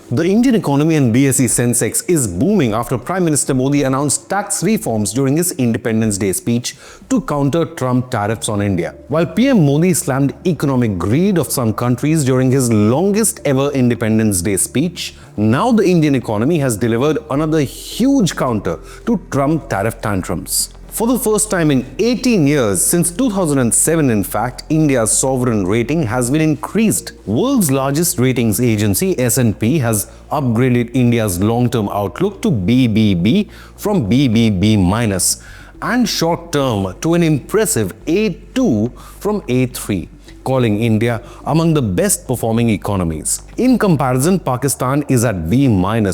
The Indian economy and BSE Sensex is booming after Prime Minister Modi announced tax reforms during his Independence Day speech to counter Trump tariffs on India. While PM Modi slammed economic greed of some countries during his longest ever Independence Day speech, now the Indian economy has delivered another huge counter to Trump tariff tantrums. For the first time in 18 years, since 2007 in fact, India's sovereign rating has been increased. World's largest ratings agency S&P has upgraded India's long-term outlook to BBB from BBB- and short-term to an impressive A2 from A3, calling India among the best performing economies. In comparison, Pakistan is at B-,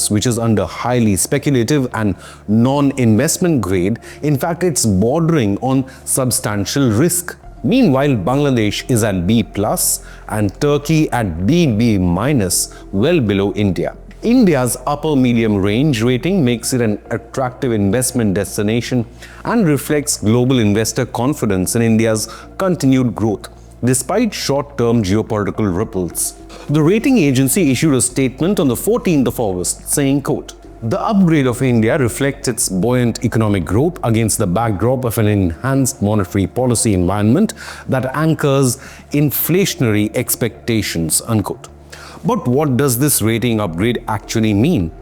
which is under highly speculative and non-investment grade. In fact, it's bordering on substantial risk. Meanwhile, Bangladesh is at B+ and Turkey at BB-, well below India. India's upper medium range rating makes it an attractive investment destination and reflects global investor confidence in India's continued growth, despite short-term geopolitical ripples. The rating agency issued a statement on the 14th of August saying, quote, "The upgrade of India reflects its buoyant economic growth against the backdrop of an enhanced monetary policy environment that anchors inflationary expectations," unquote. But what does this rating upgrade actually mean?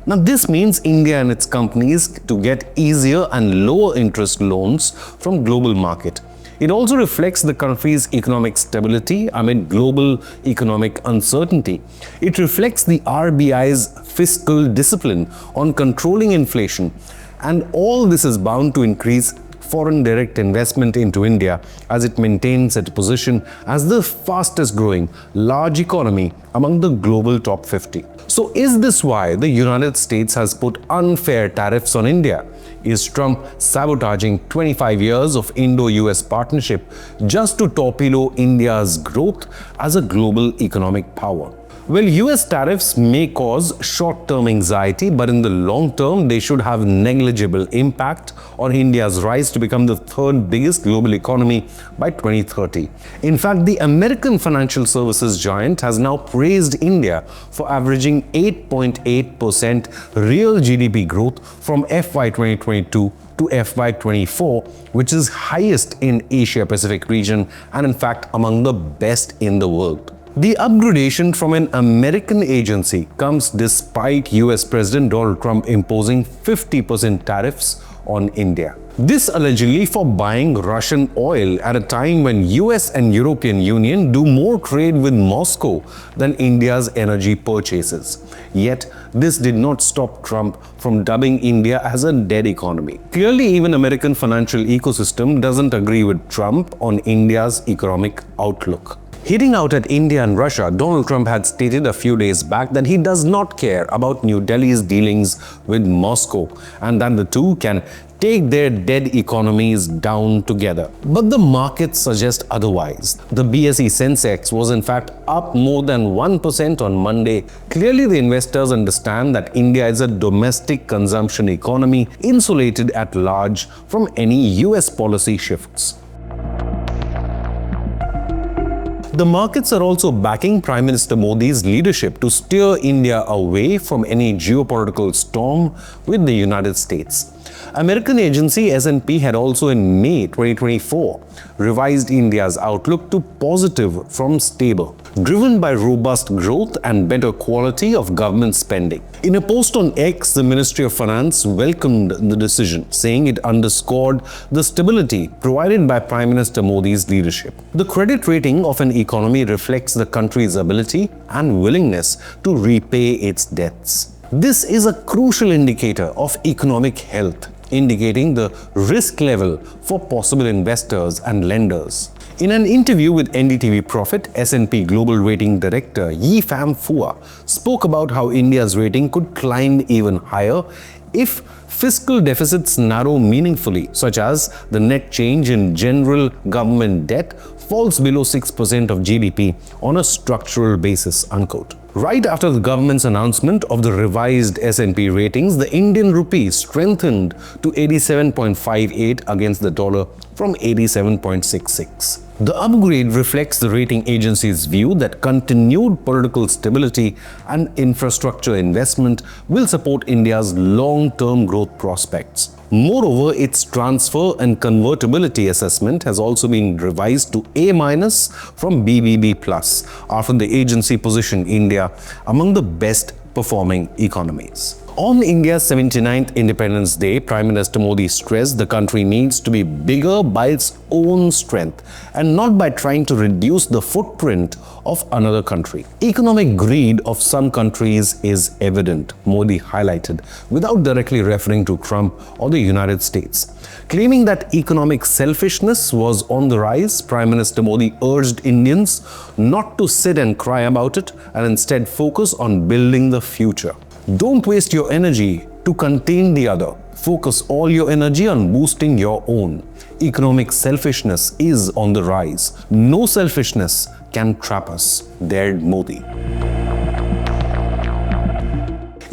Now, this means India and its companies to get easier and lower interest loans from global market. It also reflects the country's economic stability amid global economic uncertainty. It reflects the RBI's fiscal discipline on controlling inflation. And all this is bound to increase foreign direct investment into India as it maintains its position as the fastest growing large economy among the global top 50. So is this why the United States has put unfair tariffs on India? Is Trump sabotaging 25 years of Indo-US partnership just to torpedo India's growth as a global economic power? Well, US tariffs may cause short-term anxiety, but in the long term, they should have negligible impact on India's rise to become the third biggest global economy by 2030. In fact, the American financial services giant has now praised India for averaging 8.8% real GDP growth from FY 2022 to FY 24, which is highest in Asia-Pacific region and in fact among the best in the world. The upgradation from an American agency comes despite US President Donald Trump imposing 50% tariffs on India. This allegedly for buying Russian oil at a time when US and European Union do more trade with Moscow than India's energy purchases. Yet, this did not stop Trump from dubbing India as a dead economy. Clearly, even American financial ecosystem doesn't agree with Trump on India's economic outlook. Hitting out at India and Russia, Donald Trump had stated a few days back that he does not care about New Delhi's dealings with Moscow and that the two can take their dead economies down together. But the markets suggest otherwise. The BSE Sensex was in fact up more than 1% on Monday. Clearly, the investors understand that India is a domestic consumption economy insulated at large from any US policy shifts. The markets are also backing Prime Minister Modi's leadership to steer India away from any geopolitical storm with the United States. American agency S&P had also in May 2024 revised India's outlook to positive from stable, driven by robust growth and better quality of government spending. In a post on X, the Ministry of Finance welcomed the decision, saying it underscored the stability provided by Prime Minister Modi's leadership. The credit rating of an economy reflects the country's ability and willingness to repay its debts. This is a crucial indicator of economic health, indicating the risk level for possible investors and lenders. In an interview with NDTV Profit, S&P Global Rating Director Yifan Fua spoke about how India's rating could climb even higher if fiscal deficits narrow meaningfully, such as the net change in general government debt falls below 6% of GDP on a structural basis, unquote. Right after the government's announcement of the revised S&P ratings, the Indian rupee strengthened to 87.58 against the dollar from 87.66. The upgrade reflects the rating agency's view that continued political stability and infrastructure investment will support India's long-term growth prospects. Moreover, its transfer and convertibility assessment has also been revised to A- from BBB+ after the agency positioned India among the best performing economies. On India's 79th Independence Day, Prime Minister Modi stressed the country needs to be bigger by its own strength and not by trying to reduce the footprint of another country. Economic greed of some countries is evident, Modi highlighted, without directly referring to Trump or the United States. Claiming that economic selfishness was on the rise, Prime Minister Modi urged Indians not to sit and cry about it and instead focus on building the future. Don't waste your energy to contain the other. Focus all your energy on boosting your own. Economic selfishness is on the rise. No selfishness can trap us, dared Modi.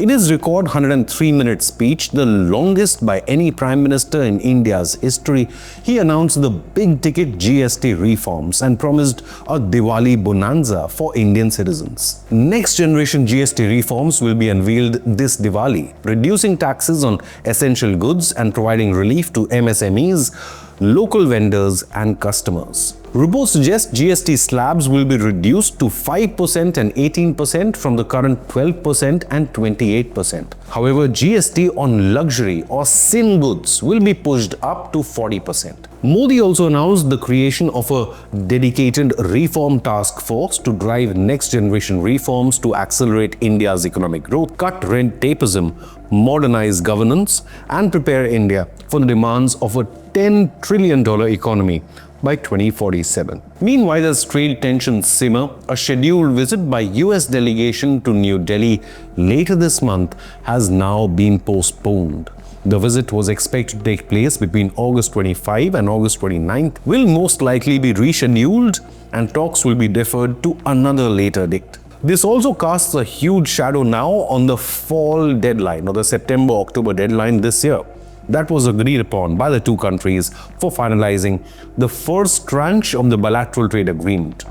In his record 103-minute speech, the longest by any Prime Minister in India's history, he announced the big-ticket GST reforms and promised a Diwali bonanza for Indian citizens. Next-generation GST reforms will be unveiled this Diwali, reducing taxes on essential goods and providing relief to MSMEs, local vendors and customers. Reports suggest GST slabs will be reduced to 5% and 18% from the current 12% and 28%. However, GST on luxury or sin goods will be pushed up to 40%. Modi also announced the creation of a dedicated reform task force to drive next-generation reforms to accelerate India's economic growth, cut red tapeism, modernize governance, and prepare India for the demands of a $10 trillion economy by 2047. Meanwhile, as trade tensions simmer, a scheduled visit by US delegation to New Delhi later this month has now been postponed. The visit was expected to take place between August 25 and August 29th, will most likely be rescheduled and talks will be deferred to another later date. This also casts a huge shadow now on the fall deadline or the September-October deadline this year. That was agreed upon by the two countries for finalizing the first tranche of the bilateral trade agreement.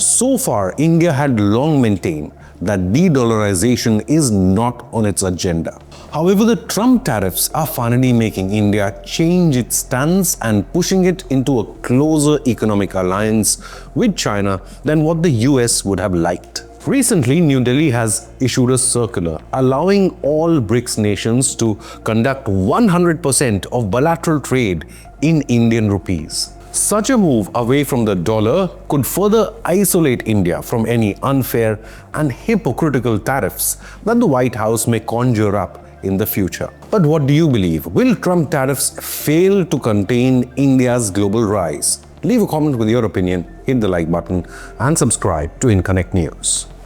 So far, India had long maintained that de-dollarization is not on its agenda. However, the Trump tariffs are finally making India change its stance and pushing it into a closer economic alliance with China than what the US would have liked. Recently, New Delhi has issued a circular allowing all BRICS nations to conduct 100% of bilateral trade in Indian rupees. Such a move away from the dollar could further isolate India from any unfair and hypocritical tariffs that the White House may conjure up in the future. But what do you believe? Will Trump tariffs fail to contain India's global rise? Leave a comment with your opinion, hit the like button and subscribe to Inconnect News.